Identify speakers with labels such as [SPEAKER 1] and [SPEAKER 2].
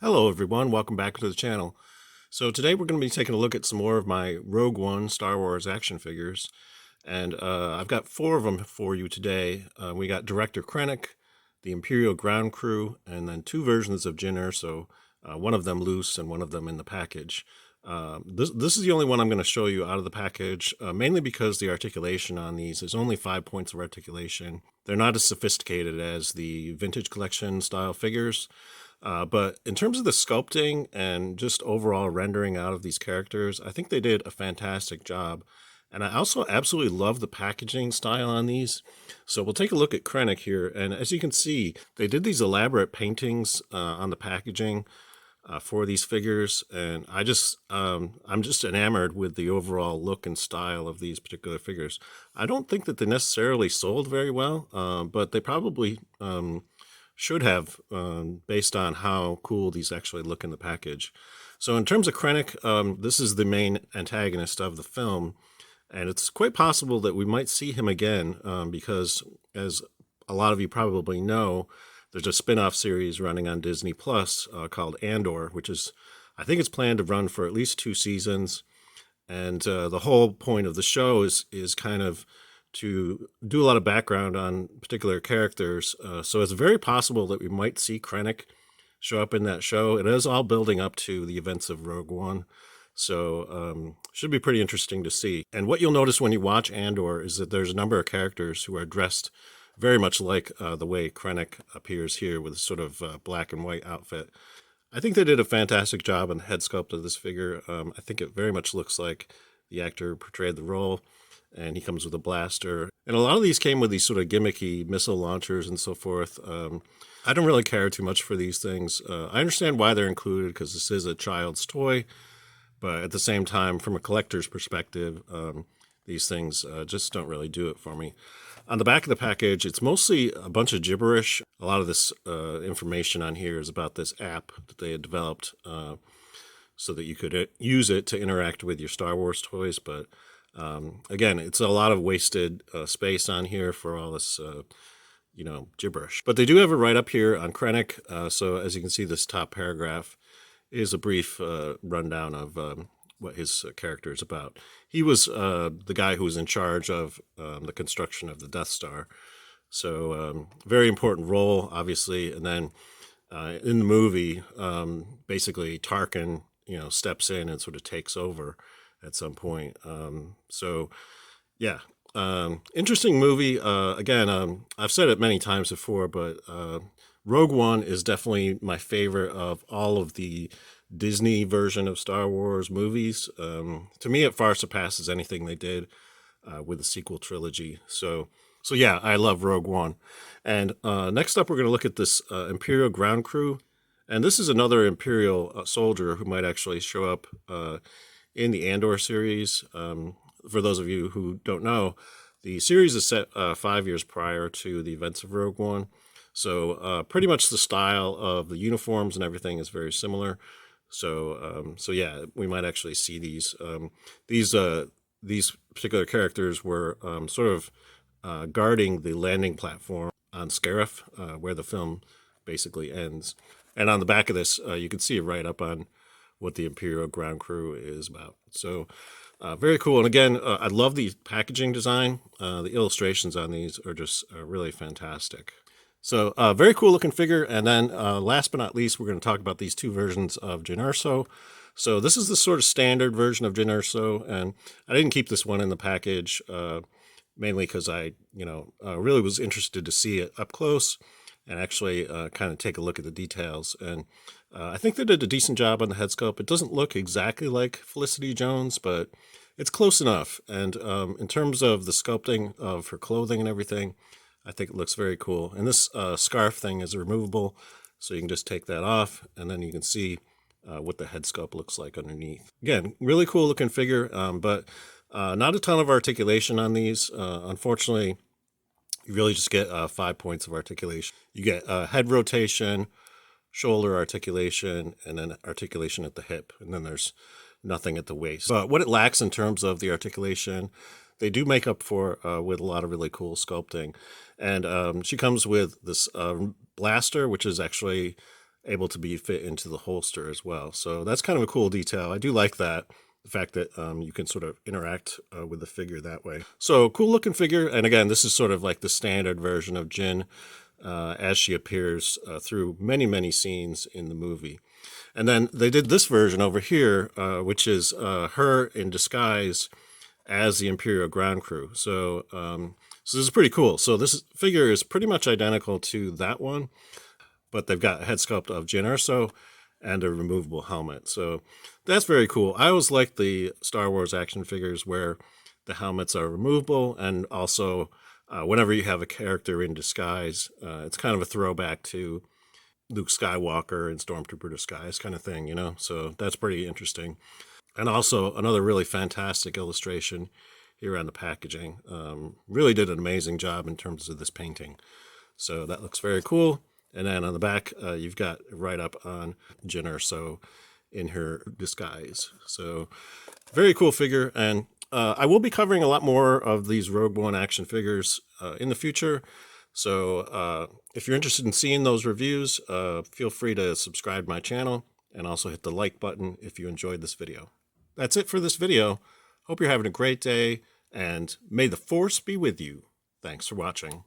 [SPEAKER 1] Hello everyone, welcome back to the channel. So today we're going to be taking a look at some more of my Rogue One Star Wars action figures. And I've got four of them for you today. We got Director Krennic, the Imperial ground crew, and then two versions of Jyn Erso, one of them loose and one of them in the package. This is the only one I'm going to show you out of the package, mainly because the articulation on these is only 5 points of articulation. They're not as sophisticated as the vintage collection style figures. But in terms of the sculpting and just overall rendering out of these characters, I think they did a fantastic job. And I also absolutely love the packaging style on these. So we'll take a look at Krennic here. And as you can see, they did these elaborate paintings on the packaging for these figures. And I'm just enamored with the overall look and style of these particular figures. I don't think that they necessarily sold very well, but they probably should have, based on how cool these actually look in the package. So in terms of Krennic, this is the main antagonist of the film, and it's quite possible that we might see him again, because as a lot of you probably know, there's a spin-off series running on Disney Plus called Andor, which is, I think it's planned to run for at least 2 seasons. And the whole point of the show is kind of to do a lot of background on particular characters. So it's very possible that we might see Krennic show up in that show. It is all building up to the events of Rogue One. So should be pretty interesting to see. And what you'll notice when you watch Andor is that there's a number of characters who are dressed very much like the way Krennic appears here with a sort of black and white outfit. I think they did a fantastic job on the head sculpt of this figure. I think it very much looks like the actor who portrayed the role, and he comes with a blaster. And a lot of these came with these sort of gimmicky missile launchers and so forth. I don't really care too much for these things. I understand why they're included because this is a child's toy, but at the same time, from a collector's perspective, these things just don't really do it for me. On the back of the package, it's mostly a bunch of gibberish. A lot of this information on here is about this app that they had developed so that you could use it to interact with your Star Wars toys. But again, it's a lot of wasted space on here for all this, gibberish. But they do have a write-up here on Krennic. So as you can see, this top paragraph is a brief rundown of what his character is about. He was the guy who was in charge of the construction of the Death Star. So very important role, obviously. And then in the movie, basically Tarkin, steps in and sort of takes over at some point. Interesting movie. Again, I've said it many times before, but Rogue One is definitely my favorite of all of the Disney version of Star Wars movies. To me, it far surpasses anything they did with the sequel trilogy. So yeah, I love Rogue One. And next up, we're going to look at this Imperial ground crew. And this is another Imperial soldier who might actually show up in the Andor series. For those of you who don't know, the series is set 5 years prior to the events of Rogue One. So pretty much the style of the uniforms and everything is very similar. So yeah, we might actually see these. These particular characters were sort of guarding the landing platform on Scarif, where the film basically ends. And on the back of this, you can see a write-up on what the Imperial ground crew is about. So very cool. And again, I love the packaging design. The illustrations on these are just really fantastic. So very cool looking figure. And then last but not least, we're going to talk about these two versions of Jyn Erso. So this is the sort of standard version of Jyn Erso, and I didn't keep this one in the package mainly because I, really was interested to see it up close and actually kind of take a look at the details. And I think they did a decent job on the head sculpt. It doesn't look exactly like Felicity Jones, but it's close enough. And in terms of the sculpting of her clothing and everything, I think it looks very cool. And this scarf thing is removable, so you can just take that off, and then you can see what the head sculpt looks like underneath. Again, really cool looking figure, but not a ton of articulation on these. Unfortunately, you really just get 5 points of articulation. You get head rotation, shoulder articulation, and then articulation at the hip. And then there's nothing at the waist. But what it lacks in terms of the articulation, they do make up for with a lot of really cool sculpting. And she comes with this blaster, which is actually able to be fit into the holster as well. So that's kind of a cool detail. I do like that. The fact that you can sort of interact with the figure that way. So cool looking figure. And again, this is sort of like the standard version of Jyn as she appears through many, many scenes in the movie. And then they did this version over here, which is her in disguise as the Imperial ground crew. So, so this is pretty cool. So this figure is pretty much identical to that one, but they've got a head sculpt of Jyn Erso and a removable helmet. So that's very cool. I always like the Star Wars action figures where the helmets are removable, and also whenever you have a character in disguise, it's kind of a throwback to Luke Skywalker and Stormtrooper disguise kind of thing, you know? So that's pretty interesting. And also another really fantastic illustration here on the packaging. Really did an amazing job in terms of this painting. So that looks very cool. And then on the back, you've got right up on Jyn Erso in her disguise. So very cool figure. And I will be covering a lot more of these Rogue One action figures in the future. So if you're interested in seeing those reviews, feel free to subscribe to my channel and also hit the like button if you enjoyed this video. That's it for this video. Hope you're having a great day, and may the Force be with you. Thanks for watching.